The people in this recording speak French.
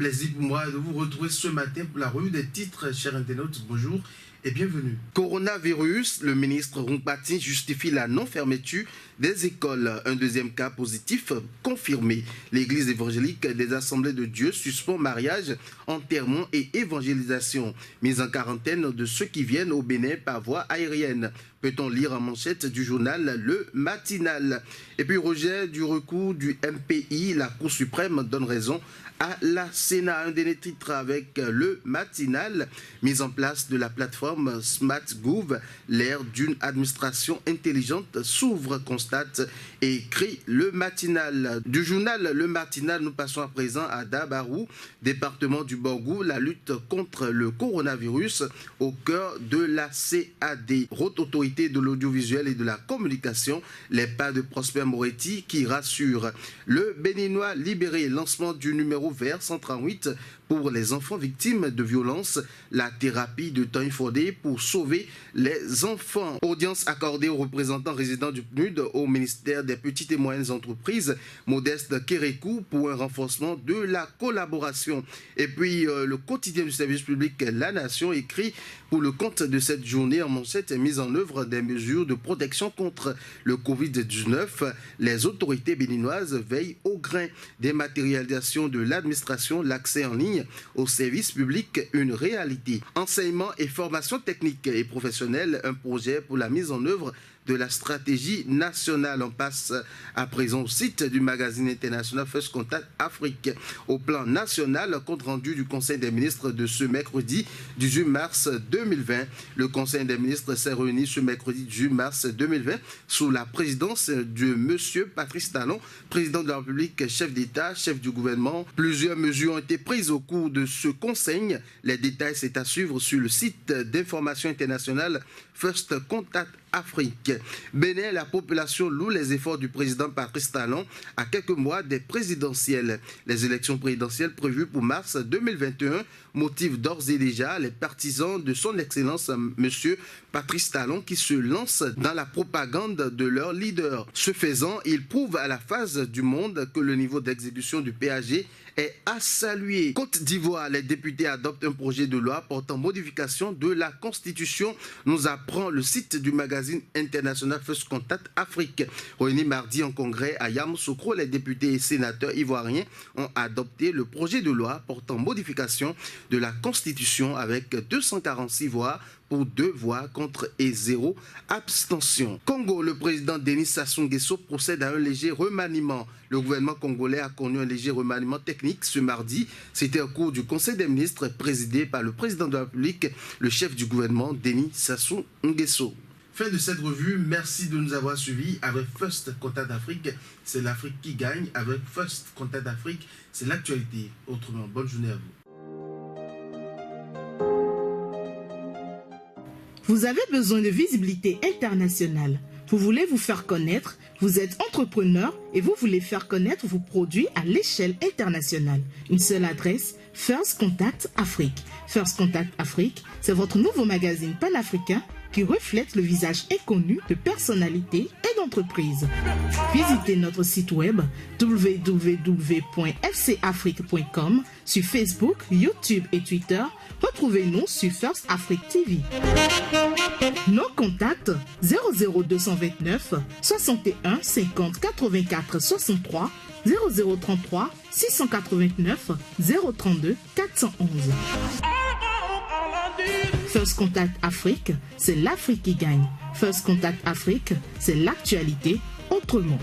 plaisir pour moi de vous retrouver ce matin pour la revue des titres, chers internautes. Bonjour et bienvenue. Coronavirus, le ministre Rompati justifie la non-fermeture des écoles. Un deuxième cas positif confirmé. L'église évangélique des Assemblées de Dieu suspend mariage, enterrement et évangélisation. Mise en quarantaine de ceux qui viennent au Bénin par voie aérienne. Peut-on lire en manchette du journal Le Matinal. Et puis rejet du recours du MPI, la Cour suprême donne raison à la Sénat. Un des titres avec Le Matinal, mise en place de la plateforme SmartGouv, l'ère d'une administration intelligente s'ouvre, constate et écrit Le Matinal. Du journal Le Matinal, nous passons à présent à Dabarou, département du Borgou, la lutte contre le coronavirus au cœur de la CAD. Haute autorité de l'audiovisuel et de la communication, les pas de Prosper Moretti qui rassure. Le Béninois libéré, lancement du numéro vert 138 pour les enfants victimes de violences, la thérapie de temps infodé pour sauver les enfants. Audience accordée aux représentants résidents du PNUD au ministère des Petites et Moyennes Entreprises, Modeste Kérékou, pour un renforcement de la collaboration. Et puis le quotidien du service public La Nation écrit pour le compte de cette journée en manchette mise en œuvre des mesures de protection contre le Covid-19. Les autorités béninoises veillent au grain. Dématérialisation de l'administration, l'accès en ligne au service public, une réalité. Enseignement et formation technique et professionnelle, un projet pour la mise en œuvre de la stratégie nationale. On passe à présent au site du magazine international First Contact Afrique. Au plan national, compte rendu du Conseil des ministres de ce mercredi 18 mars 2020. Le Conseil des ministres s'est réuni ce mercredi 18 mars 2020 sous la présidence de M. Patrice Talon, président de la République, chef d'État, chef du gouvernement. Plusieurs mesures ont été prises au cours de ce conseil. Les détails, c'est à suivre sur le site d'information internationale First Contact Afrique. Bénin, la population loue les efforts du président Patrice Talon à quelques mois des présidentielles. Les élections présidentielles prévues pour mars 2021 motivent d'ores et déjà les partisans de son excellence M. Patrice Talon qui se lancent dans la propagande de leur leader. Ce faisant, il prouve à la face du monde que le niveau d'exécution du PAG est à saluer. Côte d'Ivoire, les députés adoptent un projet de loi portant modification de la Constitution, nous apprend le site du magazine international First Contact Afrique. Réunis mardi en congrès à Yamoussoukro, les députés et sénateurs ivoiriens ont adopté le projet de loi portant modification de la Constitution avec 246 voix pour 2 voix contre et 0 abstention. Congo, le président Denis Sassou Nguesso procède à un léger remaniement. Le gouvernement congolais a connu un léger remaniement technique ce mardi. C'était au cours du Conseil des ministres présidé par le président de la République, le chef du gouvernement Denis Sassou Nguesso. Fin de cette revue, merci de nous avoir suivis. Avec First Contact Afrique, c'est l'Afrique qui gagne. Avec First Contact Afrique, c'est l'actualité. Autrement, bonne journée à vous. Vous avez besoin de visibilité internationale. Vous voulez vous faire connaître, vous êtes entrepreneur et vous voulez faire connaître vos produits à l'échelle internationale. Une seule adresse, First Contact Afrique. First Contact Afrique, c'est votre nouveau magazine panafricain qui reflète le visage inconnu de personnalités et d'entreprises. Visitez notre site web www.fcafrique.com, sur Facebook, YouTube et Twitter. Retrouvez-nous sur First Afrique TV. Nos contacts 00229 61 50 84 63 0033 689 032 411. First Contact Afrique, c'est l'Afrique qui gagne. First Contact Afrique, c'est l'actualité autrement.